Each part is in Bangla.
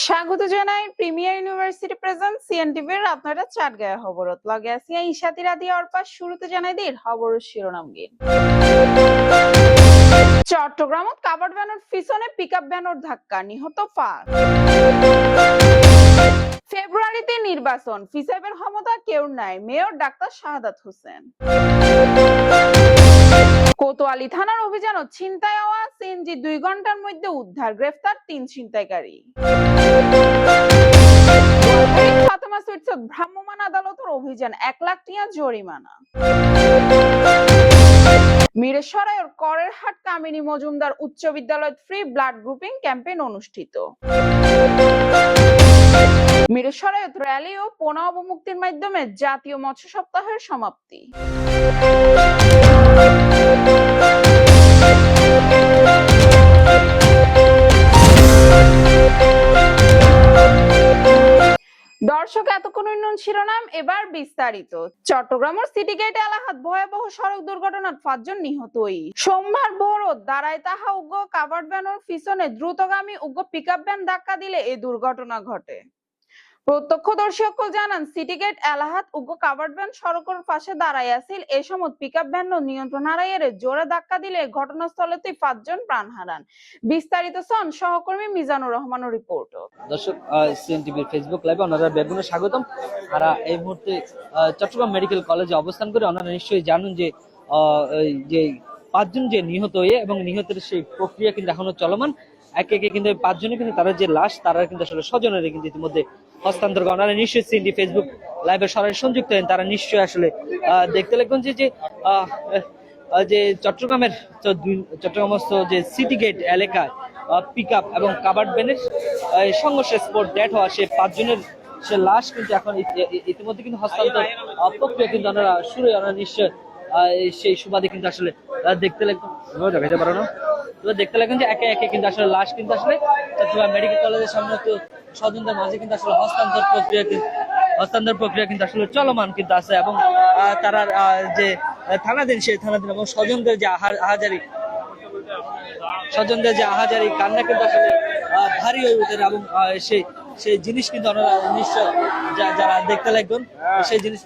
স্বাগত জানাই প্রিমিয়ার ইউনিভার্সিটি প্রেজেন্ট সিএনটিভির আপনারা চাটগাঁয়া খবরত লগে আছি ইশাতি রাদি অর্পা শুরুতে জানাই দিই খবরের শিরোনাম গিন চট্টগ্রামত কাভার্ড ভ্যানের পিছনে পিকআপ ভ্যানের ধাক্কা নিহত 5 ফেব্রুয়ারিতে নির্বাচন ফিসাবের ক্ষমতা কেউ নাই মেয়র ডাক্তার শাহাদাত হোসেন কোতোয়ালি থানার অভিযানত ছিনতাই হওয়া সিএনজি 2 ঘন্টার মধ্যে উদ্ধার গ্রেফতার 3 ছিনতাইকারী ফাতেমা সুইটসত ভ্রাম্যমাণ আদালতের অভিযান 1 লাখ টাকা জরিমানা মিরেশ্বরাইয়ের করের হাট কামিনী মজুমদার উচ্চ বিদ্যালয় ফ্রি ব্লাড গ্রুপিং ক্যাম্পেইন অনুষ্ঠিত মিরেশ্বরাইয়ের র্যালি ও পোনা অবমুক্তির মাধ্যমে জাতীয় মৎস্য সপ্তাহের সমাপ্তি দর্শক এতক্ষণ উন্নয়ন শিরোনাম এবার বিস্তারিত চট্টগ্রামের সিটি গেট এলাকাত ভয়াবহ সড়ক দুর্ঘটনাত 5 জন নিহত সোমবার ভোরত দাঁড়ায় তাহা উগ্র কাভার্ড ভ্যানের পিছনে দ্রুতগামী উগ্র পিকআপ ভ্যান ধাক্কা দিলে এই দুর্ঘটনা ঘটে প্রত্যক্ষদর্শী সকল জানান সিটি গেট এলাহাত উগ্র কাভার্ড ভ্যান সড়কের পাশে দাঁড়ায় আছিল এই সময় পিকআপ ভ্যান নিয়ন্ত্রণ হারাইয়ে জোরে ধাক্কা দিলে ঘটনাস্থলেতেই 5 জন প্রাণ হারান বিস্তারিত সন সহকর্মী মিজানুর রহমানের রিপোর্ট দর্শক সিএনটিভির ফেসবুক লাইভে ওনারা বেগুনে স্বাগতম। আর এই মুহূর্তে চট্টগ্রাম মেডিকেল কলেজে অবস্থান করে ওনারা নিশ্চয়ই জানুন যে যে 5 জন যে নিহত হয়ে এবং নিহতের সেই প্রক্রিয়া কিন্তু এখনো চলমান। একে একে কিন্তু 5 জনে কিন্তু তারা যে লাশ তারা কিন্তু আসলে স্বজনেরা কিন্তু ইতিমধ্যে হস্তান্তর করে। ওনারা নিশ্চয়ই সিএনটি ফেসবুক লাইভে সরাসরি সংযুক্ত হন, তারা নিশ্চয়ই আসলে দেখতে লাগবেন যে চট্টগ্রামের চট্টগ্রামস্থ যে সিটি গেট এলাকায় পিকআপ এবং কাভার্ড ভ্যানের সংঘর্ষে স্পট ডেথ হওয়া সে 5 জনের সে লাশ কিন্তু এখন ইতিমধ্যে কিন্তু হস্তান্তর প্রক্রিয়া কিন্তু ওনারা শুরু ওনারা নিশ্চয় সেই সুবাদে কিন্তু আসলে দেখতে লাগবেন দেখতে লাগবেন যে একে একে কিন্তু আসলে লাশ কিন্তু আসলে চট্টগ্রাম মেডিকেল কলেজের সামনে তো স্বজনদের মাঝে কিন্তু আসলে হস্তান্তর প্রক্রিয়া কিন্তু আসলে চলমান কিন্তু আছে এবং তারা যে থানাধীন সেই থানাধীন এবং স্বজনদের যে আহাজারি কান্না কিন্তু আসলে ভারী হয়ে ওঠে এবং সেই জিনিস কিন্তু আপনারা নিশ্চয় যারা দেখতে লাগবেন সেই জিনিস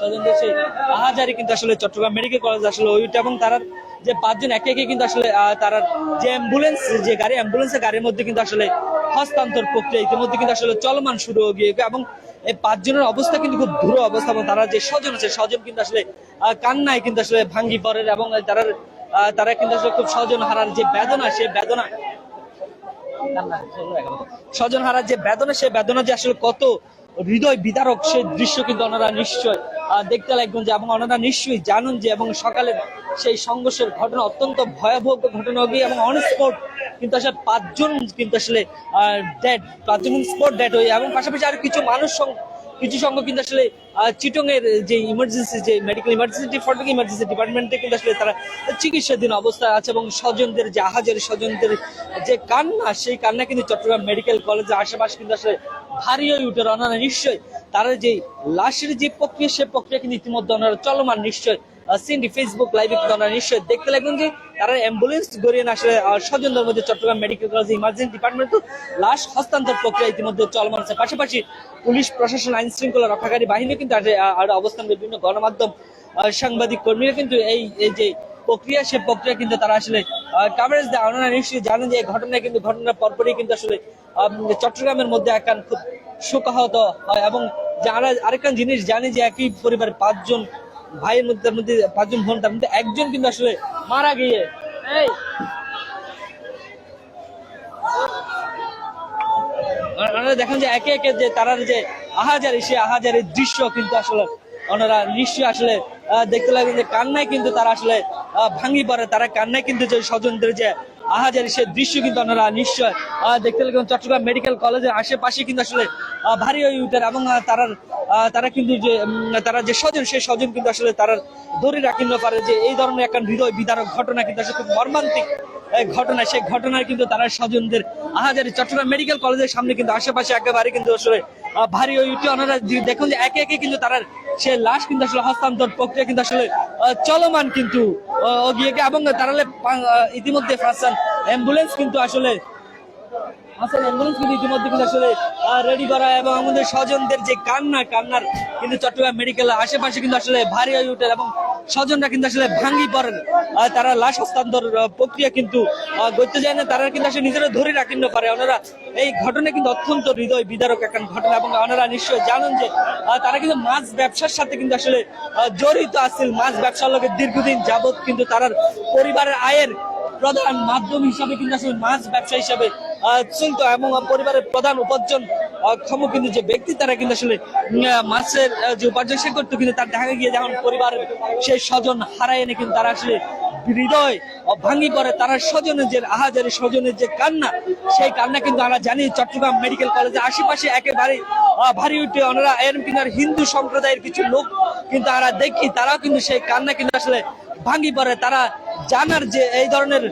স্বজনদের সেই আহাজারি কিন্তু আসলে চট্টগ্রাম মেডিকেল কলেজ আসলে ওইটা এবং তারা যে 5 জন একে একে কিন্তু আসলে তারা যে অ্যাম্বুলেন্সের গাড়ির মধ্যে কিন্তু আসলে হস্তান্তর প্রক্রিয়া ইতিমধ্যে কিন্তু আসলে চলমান শুরু হয়ে গিয়ে এবং এই 5 জনের অবস্থা কিন্তু খুব ধুর অবস্থা এবং তারা যে স্বজন কিন্তু আসলে কান্নায় কিন্তু আসলে ভাঙ্গি পড়ে এবং তারা কিন্তু আসলে খুব স্বজন হারার যে বেদনা সেই বেদনা স্বজন হারার যে বেদনা সেই বেদনা যে আসলে কত হৃদয় বিদারক সেই দৃশ্য কিন্তু ওনারা নিশ্চয় দেখতে লাগবেন যে এবং ওনারা নিশ্চয়ই জানুন যে এবং সকালে সেই সংঘর্ষের ঘটনা অত্যন্ত ভয়াবহ ঘটনা হবে এবং অন স্পট কিন্তু আসলে 5 জন কিন্তু আসলে স্পট ডেড হয়ে এবং পাশাপাশি আর কিছু সংখ্যক কিন্তু আসলে চিটং এর যে ইমার্জেন্সি যে মেডিকেল ইমার্জেন্সি ডিপার্টমেন্টে কিন্তু আসলে তারা চিকিৎসাধীন অবস্থায় আছে এবং স্বজনদের যে আহাজারি স্বজনদের যে কান্না সেই কান্না কিন্তু চট্টগ্রাম মেডিকেল কলেজের আশেপাশে কিন্তু আসলে ভারী হয়ে উঠে ওনারা নিশ্চয় তারা যে লাশের যে প্রক্রিয়া সে প্রক্রিয়া কিন্তু ইতিমধ্যে ওনারা চলমান নিশ্চয় সিএনটি ফেসবুক লাইভে কিন্তু ওনারা নিশ্চয় দেখতে লাগবেন যে তারা অ্যাম্বুলেন্স গড়িয়ে আসলে স্বজনদের মধ্যে Chattogram medical college emergency department লাশ হস্তান্তর প্রক্রিয়া ইতিমধ্যে চলমান আছে। পাশাপাশি পুলিশ প্রশাসন আইন শৃঙ্খলা রক্ষাকারী বাহিনী কিন্তু আর অবস্থান বিভিন্ন গণমাধ্যম সাংবাদিক কর্মীরা কিন্তু এই যে প্রক্রিয়া সে প্রক্রিয়া কিন্তু তারা আসলে কাভারেজ দেয়। ওনারা নিশ্চয়ই জানেন যে এই ঘটনার পরপরই কিন্তু আসলে চট্টগ্রামের মধ্যে একখান খুব শোকাহত হয় এবং যারা আরেকখান জিনিস জানি যে একই পরিবারের 5 জন ভাইয়ের মধ্যে 5 জন বোন তার মধ্যে একজন কিন্তু আসলে মারা গিয়ে দেখেন যে একে একে যে তারা যে আহাজারি সে আহাজারির দৃশ্য কিন্তু আসলে ওনারা নিশ্চয়ই আসলে দেখতে লাগবেন যে কান্নায় কিন্তু তারা আসলে ভাঙি পড়ে, তারা কান্নায় কিন্তু যে স্বজনদের যে আহাজারি সে দৃশ্য কিন্তু ওনারা নিশ্চয় দেখতে লাগবেন। চট্টগ্রাম মেডিকেল কলেজের আশেপাশে কিন্তু আসলে ভারী হয়ে উঠে এবং তারা কিন্তু যে তারা যে স্বজন সেই স্বজন কিন্তু আসলে তারা ধরে রাখেন না পারে যে এই ধরনের একটা হৃদয় বিদারক ঘটনা কিন্তু আসলে খুব মর্মান্তিক ঘটনা। সেই ঘটনায় কিন্তু তারা স্বজনদের আহাজারি চট্টগ্রাম মেডিকেল কলেজের সামনে কিন্তু আশেপাশে একেবারে কিন্তু আসলে ভারী হয়ে উঠে ওনারা দেখুন যে একে একে কিন্তু তারা সে লাশ কিন্তু আসলে হস্তান্তর প্রক্রিয়া কিন্তু আসলে চলমান কিন্তু এবং তারা ইতিমধ্যে ফার্স্ট অ্যাম্বুলেন্স কিন্তু আসলে অ্যাম্বুলেন্স কিন্তু ইতিমধ্যে কিন্তু আসলে রেডি করা এবং আমাদের স্বজনদের যে কান্নার কিন্তু চট্টগ্রাম মেডিকেল আশেপাশে কিন্তু আসলে ভারী হয়ে ওঠে এবং স্বজনরা কিন্তু আসলে ভাঙ্গি পড়েন। তারা লাশ হস্তান্তর প্রক্রিয়া কিন্তু করতে যায় না, তারা কিন্তু আসলে নিজেরা ধরে রাখেন না পারে। ওনারা এই ঘটনা কিন্তু অত্যন্ত হৃদয় বিদারক একটা ঘটনা এবং ওনারা নিশ্চয়ই জানেন যে তারা কিন্তু মাছ ব্যবসার সাথে কিন্তু আসলে জড়িত আছেন। মাছ ব্যবসার লোকের দীর্ঘদিন যাবত কিন্তু তার পরিবারের আয়ের প্রধান মাধ্যম হিসাবে কিন্তু আসলে মাছ ব্যবসা হিসাবে চলতো এবং পরিবারের প্রধান উপার্জন ক্ষম কিন্তু যে ব্যক্তি তারা কিন্তু আসলে মাছের যে উপার্জন সে করতো, কিন্তু তার দেখা গিয়ে যখন পরিবারের সেই স্বজন হারায় এনে কিন্তু তারা আসলে হৃদয় ভাঙি পড়ে। তারা স্বজনের যে আহাজারি, স্বজনের যে কান্না, সেই কান্না কিন্তু আমরা জানি চট্টগ্রাম মেডিকেল কলেজের আশেপাশে একেবারে ভারী উঠে। ওনারা এরকম কিন্তু হিন্দু সম্প্রদায়ের কিছু লোক কিন্তু আমরা দেখি, তারাও কিন্তু সেই কান্না কিন্তু আসলে ভাঙি পড়ে। তারা জানার যে এই ধরনের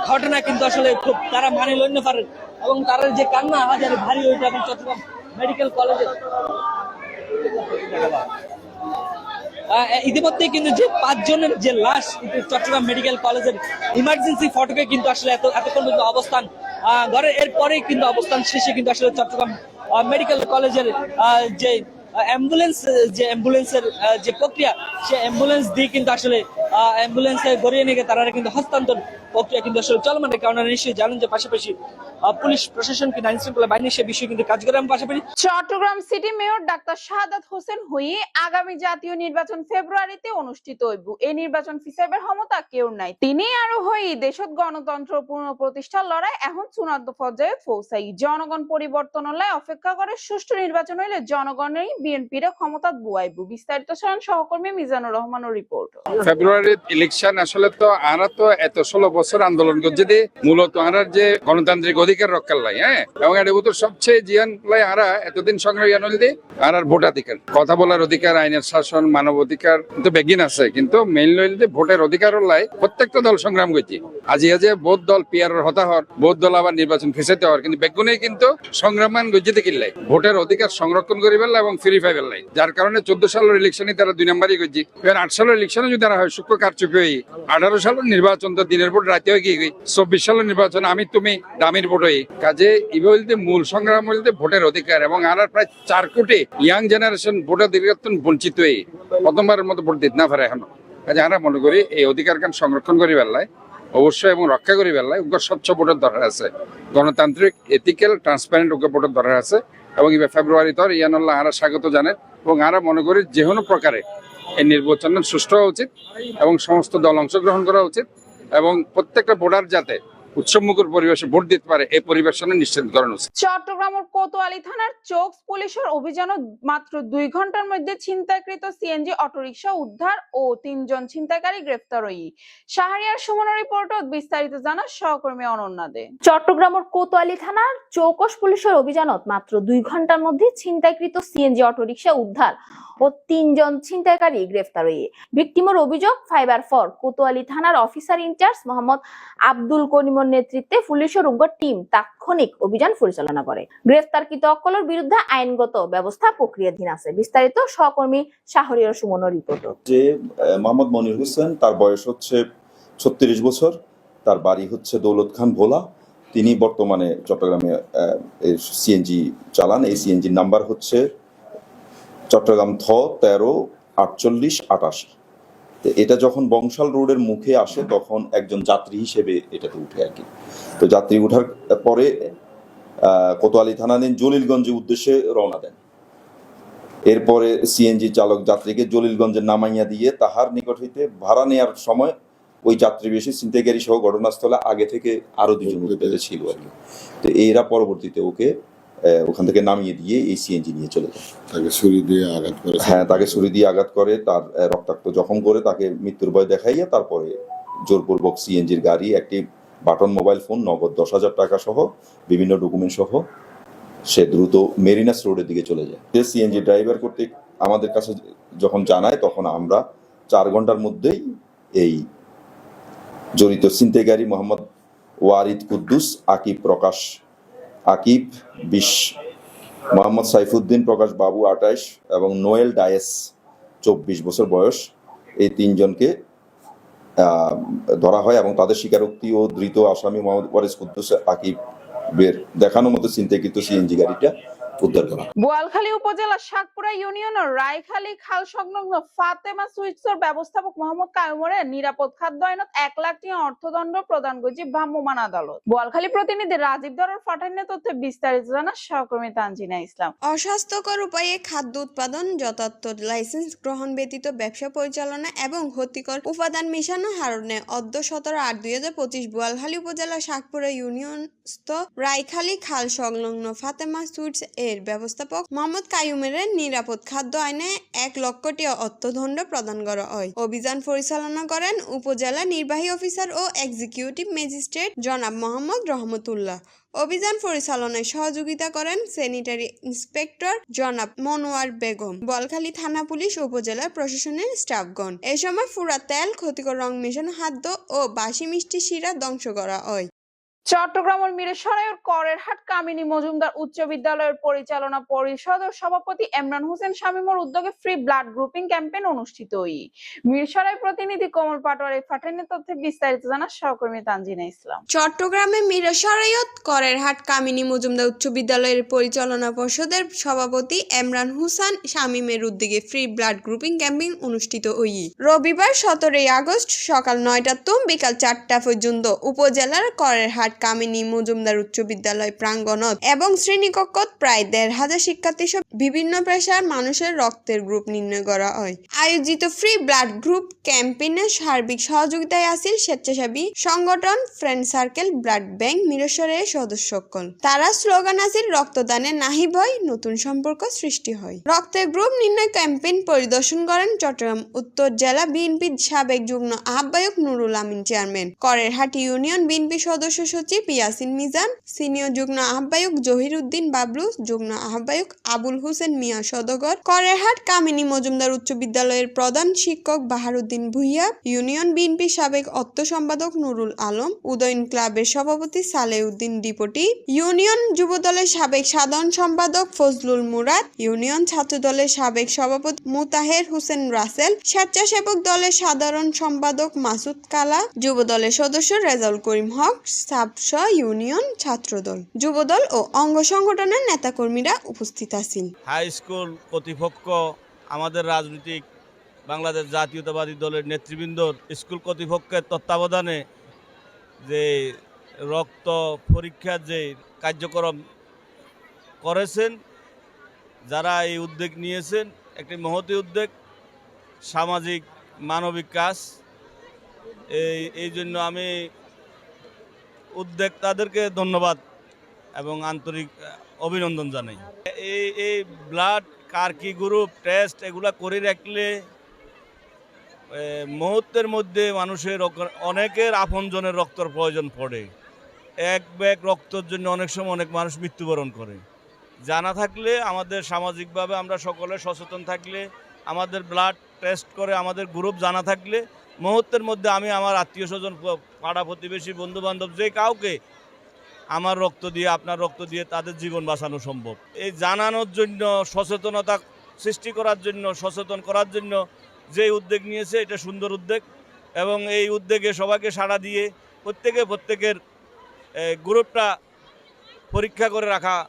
ঘটনা কিন্তু আসলে খুব তারা মানে লইতে পারে এবং তার যে কান্না হাজারে ভারী হইতে এখন চট্টগ্রাম মেডিকেল কলেজে ইতিমধ্যে কিন্তু যে 5 জনের যে লাশ চট্টগ্রাম মেডিকেল কলেজের ইমার্জেন্সি ফটকে কিন্তু আসলে এতক্ষণ পর্যন্ত অবস্থান ঘরে, এরপরে কিন্তু অবস্থান শেষে কিন্তু আসলে চট্টগ্রাম মেডিকেল কলেজের যে অ্যাম্বুলেন্সের যে প্রক্রিয়া, সে অ্যাম্বুলেন্স দিয়ে কিন্তু আসলে অ্যাম্বুলেন্সে গড়িয়ে নিয়ে তারা কিন্তু হস্তান্তর প্রক্রিয়া কিন্তু আসলে চলমান। কারণ নিশ্চয়ই জানেন যে পাশাপাশি পুলিশ প্রশাসন কিন্তু আইন শৃঙ্খলা বাহিনী সে বিষয়ে কিন্তু কাজ করে। পাশাপাশি Chittagong city mayor doctor Shahadat Hossain হুই আগামী জাতীয় নির্বাচন ফেব্রুয়ারিতে অনুষ্ঠিত হইব। এই নির্বাচন হিসেবে ক্ষমতা কেউ নাই। তিনি আরো হই দেশত গণতন্ত্র পুনঃপ্রতিষ্ঠার লড়াই এখন চূড়ান্ত পর্যায়ে পৌঁছাই। জনগণ পরিবর্তন হলে অপেক্ষা করে সুষ্ঠু নির্বাচন হইলে জনগণই বিএনপির ক্ষমতা বুয়াইব। বিস্তারিত শোনান সহকর্মী মিজানুর রহমানের রিপোর্ট। ফেব্রুয়ারির ইলেকশন আসলে তো আমরা তো এত 16 বছর আন্দোলন করছি যে মূলত আমরা যে গণতান্ত্রিক অধিকার রক্ষার লাই, এবং এটা তো সবচেয়ে জিয়ান লাই আমরা এতদিন সংগ্রাম হইলে আর ভোটাধিকার, কথা বলার অধিকার, আইনের শাসন, মানব অধিকার তো বেগিন আছে, কিন্তু মেইন লইলে ভোটের অধিকার লাই প্রত্যেকটা দল সংগ্রাম করছি। আজি বোধ দল পিয়ারের হতাহর, বোধ দল আবার নির্বাচন ফেসাইতে হওয়ার, কিন্তু বেগুনে কিন্তু সংগ্রামান গজ্জিতে কিনলাই ভোটের অধিকার সংরক্ষণ করি ফেললা এবং ফ্রি ফাই ফেললাই। যার কারণে 14 সালের ইলেকশনে তারা 2 নম্বরই করছি। এবার 8 সালের ইলেকশনে যদি তারা হয় সূক্ষ্ম কারচুপি হয়ে 18 সালের নির্বাচন তো দিনের ভোট রাতে হয়ে গিয়ে 24 সালের নির্বাচন আমি তুমি দামির ভোট হয়ে কাজে বলতে মূল সংগ্রাম বলতে ভোটের অধিকার এবং আর প্রায় 4 কোটি ইয়াং জেনারেশন ভোটের অধিকার বঞ্চিত হয়ে প্রথমবারের মতো ভোট দিতে না পারে এখনো। কাজে আমরা মনে করি এই অধিকার কান সংরক্ষণ করি বেলায় অবশ্যই এবং রক্ষা করি বেলায় স্বচ্ছ ভোটের দরকার আছে, গণতান্ত্রিক এথিক্যাল ট্রান্সপারেন্ট ভোটের দরকার আছে। এবং এবার ফেব্রুয়ারি তর ইয়ানুল্লাহ আরা স্বাগত জানেন এবং আমরা মনে করি যে কোনো প্রকারে এই নির্বাচন সুষ্ঠু হওয়া উচিত এবং সমস্ত দল অংশগ্রহণ করা উচিত এবং প্রত্যেকটা ভোটার যাতে উৎসবমুখর পরিবেশে ভোট দিতে পারে এই পরিবেশনে নিশ্চিত করা উচিত। চট্টগ্রামের কোতোয়ালি থানার চোকস পুলিশের অভিযানে মাত্র 2 ঘন্টার মধ্যে ছিনতাইকৃত সিএনজি অটোরিকশা উদ্ধার ও 3 জন ছিনতাইকারী গ্রেফতার হই। শাহরিয়ার সুমনের রিপোর্টত বিস্তারিত জানা সহকর্মী অনন্যা দে। চট্টগ্রামের কোতোয়ালি থানার চৌকস পুলিশের অভিযানত মাত্র 2 ঘন্টার মধ্যে ছিনতাইকৃত সিএনজি অটোরিকশা উদ্ধার ও 3 জন ছিনতাইকারী গ্রেফতার হয়ে। ভিকটিমের অভিযোগ ফাইবার ফর কোতোয়ালি থানার অফিসার ইনচার্জ মোহাম্মদ আব্দুল করিমের নেতৃত্বে পুলিশের উগ্র টিম তাৎক্ষণিক অভিযান পরিচালনা করে। গ্রেফতারকৃত অকলের বিরুদ্ধে আইনগত ব্যবস্থা প্রক্রিয়াধীন আছে। বিস্তারিত সহকর্মী শাহরিয়ার সুমনের রিপোর্ট। যে মোহাম্মদ মনির হোসেন, তার বয়স হচ্ছে 36 বছর, তার বাড়ি হচ্ছে দৌলত খান ভোলা। তিনি বর্তমানে চট্টগ্রামে সিএনজি চালান। এই সিএনজির নাম্বার হচ্ছে চট্টগ্রাম থ 134888। এটা যখন বংশাল রোডের মুখে আসে তখন একজন যাত্রী হিসেবে এটাতে উঠে আর কি। তো যাত্রী উঠার পরে কোতোয়ালি থানাধীন জলিলগঞ্জের উদ্দেশ্যে রওনা দেন। এরপরে সিএনজি চালক যাত্রীকে জলিলগঞ্জে নামাইয়া দিয়ে তাহার নিকট হইতে ভাড়া নেওয়ার সময় ওই যাত্রী বেশি ছিনতাইকারী সহ ঘটনাস্থলে আগে থেকে আরো 2 জন উঠতে ছিল আর কি। তো এরা পরবর্তীতে ওকে ওখান থেকে নামিয়ে দিয়ে এই সিএনজি নিয়ে চলে যায়। তাকে ছুরি দিয়ে আঘাত করে, তাকে ছুরি দিয়ে আঘাত করে, তার রক্তাক্ত জখম করে তাকে মৃত্যুর ভয় দেখাইয়া তারপরে জোরপূর্বক সিএনজির গাড়ি, একটি বাটন মোবাইল ফোন, নগদ 10,000 টাকা সহ বিভিন্ন ডকুমেন্ট সহ সে দ্রুত মেরিনাস রোডের দিকে চলে যায়। সিএনজি ড্রাইভার কর্তৃক আমাদের কাছে যখন জানায় তখন আমরা 4 ঘন্টার মধ্যেই এই জড়িত ছিনতাইকারী মোহাম্মদ ওয়ারিদ কুদ্দুস, আকিব 20, মোহাম্মদ সাইফুদ্দিন প্রকাশ বাবু 28 এবং নোয়েল ডায়েস 24 বছর বয়স, এই 3 জনকে ধরা হয় এবং তাদের স্বীকারোক্তি ও ধৃত আসামি মোহাম্মদ ওয়ারিস কুদ্দুস আকিবের দেখানো মতো ছিনতাইকৃত সিএনজি গাড়িটা উদ্ধার করা। বোয়ালখালী উপজেলার শাকপুরা ইউনিয়নের রায়খালী খাল সংলগ্ন ফাতেমা সুইটসের ব্যবস্থাপক মোহাম্মদ কায়ুমরের নিরাপদ খাদ্য আইনত 1 লাখ টাকা অর্থদণ্ড প্রদান করেছে ভ্রাম্যমাণ আদালত। বোয়ালখালী প্রতিনিধি রাজীব দরের পাঠানো তথ্যে বিস্তারিত জানা সহকর্মী তানজিনা ইসলাম। অস্বাস্থ্যকর উপায়ে খাদ্য উৎপাদন, যথার্থ লাইসেন্স গ্রহণ ব্যতীত ব্যবসা পরিচালনা এবং ক্ষতিকর উপাদান মিশানো হারণে অদ্য 17/8/2025 বোয়ালখালী উপজেলা শাকপুরা ইউনিয়নস্থ রায়খালী খাল সংলগ্ন ফাতেমা সুইটস এর ব্যবস্থাপক মোহাম্মদ কায়ুমের নিরাপদ খাদ্য আইনে 1 লক্ষ টাকা অর্থদণ্ড প্রদান করা হয়। অভিযান পরিচালনা করেন উপজেলা নির্বাহী অফিসার ও এক্সিকিউটিভ ম্যাজিস্ট্রেট জনাব মোহাম্মদ রহমতুল্লাহ। অভিযান পরিচালনায় সহযোগিতা করেন স্যানিটারি ইন্সপেক্টর জনাব মনোয়ার বেগম, বোয়ালখালী থানা পুলিশ, উপজেলা প্রশাসনের স্টাফগণ। এই সময় ফুরা তেল, ক্ষতিকর রং মেশানো খাদ্য ও বাসি মিষ্টি শিরা ধ্বংস করা হয়। চট্টগ্রামের মিরসরাইয়ের করেরহাট কামিনী মজুমদার উচ্চ বিদ্যালয়ের পরিচালনা পরিষদ ও সভাপতি ইমরান হোসেন শামীমের উদ্যোগে ফ্রি ব্লাড গ্রুপিং ক্যাম্পেইন অনুষ্ঠিত হয়। মিরসরাই প্রতিনিধি কমল পাটোয়ারির পাঠানো তথ্যে বিস্তারিত জানা সহকর্মী তানজিনা ইসলাম। চট্টগ্রামে মিরসরাইয়ত করেরহাট কামিনী মজুমদার উচ্চ বিদ্যালয়ের পরিচালনা পরিষদের সভাপতি ইমরান হোসেন শামীমের উদ্যোগে ফ্রি ব্লাড গ্রুপিং ক্যাম্পেইন অনুষ্ঠিত হয়। রবিবার 17 আগস্ট সকাল 9টা থেকে বিকাল 4টা পর্যন্ত উপজেলার করেরহাট কামিনী মজুমদার উচ্চ বিদ্যালয় প্রাঙ্গণত এবং শ্রেণীকক্ষত প্রায় 1,500 শিক্ষার্থী সহ বিভিন্ন পেশার মানুষের রক্তের গ্রুপ নির্ণয় করা হয়। আয়োজিত ফ্রি ব্লাড গ্রুপ ক্যাম্পেইনের সার্বিক সহযোগিতায় আছিল স্বেচ্ছাসেবী সংগঠন ফ্রেন্ড সার্কেল ব্লাড ব্যাংক মিরসরাইয়ের সদস্যসকল। তারা স্লোগান আছিল রক্তদানে নাহি ভয়, নতুন সম্পর্ক সৃষ্টি হয়। রক্তের গ্রুপ নির্ণয় ক্যাম্পেইন পরিদর্শন করেন চট্টগ্রাম উত্তর জেলা বিএনপির সাবেক যুগ্ম আহ্বায়ক Nurul Amin chairman, Karerhat union BNP সদস্য সচিব ইয়াসিন মিজান, সিনিয়র যুগ্ম আহ্বায়ক জহির উদ্দিন বাবলু, যুগ্ম আহ্বায়ক আবুল হোসেন মিয়া সদগর, করেরহাট কামিনী মজুমদার উচ্চ বিদ্যালয়ের প্রধান শিক্ষক বাহারুদ্দিন ভুইয়া, ইউনিয়ন বিএনপি সাবেক অর্থ সম্পাদক নুরুল আলম, উদয়ন ক্লাবের সভাপতি সালেউদ্দিন ডিপটি, ইউনিয়ন যুবদলের সাবেক সাধারণ সম্পাদক ফজলুল মুরাদ, ইউনিয়ন ছাত্র দলের সাবেক সভাপতি মুতাহের হোসেন রাসেল, স্বেচ্ছাসেবক দলের সাধারণ সম্পাদক মাসুদ কালা, যুবদলের সদস্য রেজাউল করিম হক, ইউনিয়ন ছাত্রদল, যুবদল ও অঙ্গ সংগঠনের নেতাকর্মীরা উপস্থিত আছেন। হাই স্কুল কর্তৃপক্ষ, আমাদের রাজনৈতিক বাংলাদেশ জাতীয়তাবাদী দলের নেতৃবৃন্দর, স্কুল কর্তৃপক্ষের তত্ত্বাবধানে যে রক্ত পরীক্ষার যে কার্যক্রম করেছেন, যারা এই উদ্যোগ নিয়েছেন, একটি মহতী উদ্যোগ, সামাজিক মানবিক কাজ। এই জন্য আমি উদ্যোক্তাদেরকে ধন্যবাদ এবং আন্তরিক অভিনন্দন জানাই। এই ব্লাড কার কি গ্রুপ টেস্ট এগুলা করে রাখলে মুহূর্তের মধ্যে মানুষের অনেকের আপনজনের রক্তের প্রয়োজন পড়ে। এক ব্যাগ রক্তের জন্য অনেক সময় অনেক মানুষ মৃত্যুবরণ করে। জানা থাকলে, আমাদের সামাজিকভাবে আমরা সকলে সচেতন থাকলে, আমাদের ব্লাড টেস্ট করে আমাদের গ্রুপ জানা থাকলে মুহূর্তের মধ্যে আমি আমার আত্মীয় স্বজন, পাড়া প্রতিবেশী, বন্ধুবান্ধব যে কাউকে আমার রক্ত দিয়ে, আপনার রক্ত দিয়ে তাদের জীবন বাঁচানো সম্ভব। এই জানানোর জন্য, সচেতনতা সৃষ্টি করার জন্য, সচেতন করার জন্য যে উদ্যোগ নিয়েছে, এটা সুন্দর উদ্যোগ এবং এই উদ্যোগে সবাইকে সাড়া দিয়ে প্রত্যেকের গ্রুপটা পরীক্ষা করে রাখার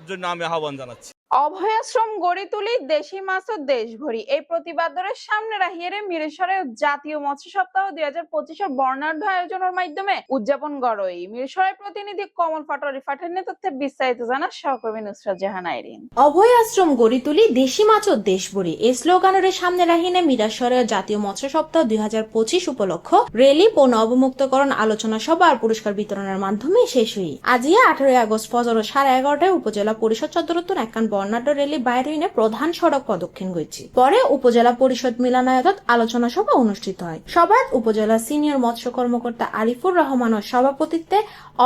জন্য আমি আহ্বান জানাচ্ছি। অভয়াশ্রম গড়ি তুলি দেশি মাছ ও দেশ ভরি এই প্রতিবাদের সামনে রাখিয়ে মিরসরাই জাতীয় মৎস্য সপ্তাহ 2025 বর্ণাঢ্য আয়োজনের মাধ্যমে উদযাপন গড়ই। মিরসরাই প্রতিনিধি কমল পাটোয়ারি পাঠানো তথ্যে বিস্তারিত জানা সহকর্মী নুসরাত জাহান আইরিন। অভয়াশ্রম গড়ি তুলি দেশি মাছ ও দেশ ভরি এই স্লোগানের সামনে রাখিয়ে মিরসরাই জাতীয় মৎস্য সপ্তাহ 2025 উপলক্ষ রেলি ও নবমুক্তকরণ আলোচনা সভা আর পুরস্কার বিতরণের মাধ্যমে শেষ হই। আজিয়া 18 আগস্ট ফজর 11:30টায় উপজেলা পরিষদ চত্বরত একখান বর্ণাঢ্য রেলি বাইরে প্রধান সড়ক প্রদক্ষিণ করেছি। পরে উপজেলা পরিষদ মিলনায়তত আলোচনা সভা অনুষ্ঠিত হয়। সভায় উপজেলা সিনিয়র মৎস্য কর্মকর্তা আরিফুর রহমানের সভাপতিত্বে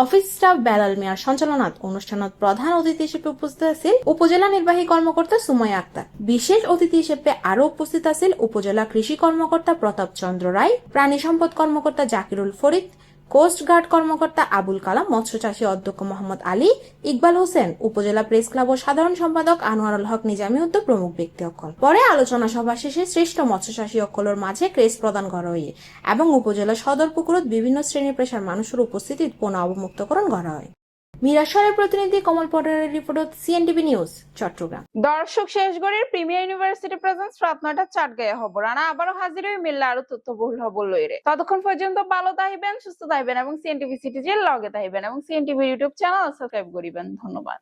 অফিস স্টাফ বেলাল মিয়ার সঞ্চালনাত অনুষ্ঠানত প্রধান অতিথি হিসেবে উপস্থিত আছিল উপজেলা নির্বাহী কর্মকর্তা সুমাইয়া আক্তার। বিশেষ অতিথি হিসেবে আরো উপস্থিত আছিল উপজেলা কৃষি কর্মকর্তা প্রতাপ চন্দ্র রায়, প্রাণী সম্পদ কর্মকর্তা জাকিরুল ফরিদ, কোস্ট গার্ড কর্মকর্তা আবুল কালাম, মৎস্য চাষী অধ্যক্ষ মোহাম্মদ আলী, ইকবাল হোসেন, উপজেলা প্রেস ক্লাব ও সাধারণ সম্পাদক আনোয়ারুল হক নিজামী উদ্দ প্রমুখ ব্যক্তি অকল। পরে আলোচনা সভা শেষে শ্রেষ্ঠ মৎস্য চাষী অকলের মাঝে ক্রেস্ট প্রদান করা হয় এবং উপজেলা সদর পুকুরত বিভিন্ন শ্রেণী পেশার মানুষের উপস্থিতিত পণ অবমুক্তকরণ করা হয়। মিরাশরের প্রতিনিধি কমল পটেলের রিপোর্ট, সিএনটিভি নিউজ, চট্টগ্রাম। দর্শক, শেষগড়ের প্রিমিয়ার ইউনিভার্সিটি প্রেজেন্স রাত 9টা চাটগাঁয়ে হব রানা আবারও হাজির হয়ে মিললে আরো তথ্যবহুল হব লইরে। ততক্ষণ পর্যন্ত ভালো তাইবেন, সুস্থ তাইবেন এবং সিএনটিভি সিটিজের লগে তাইবেন এবং সিএনটিভি ইউটিউব চ্যানেল সাবস্ক্রাইব করিবেন। ধন্যবাদ।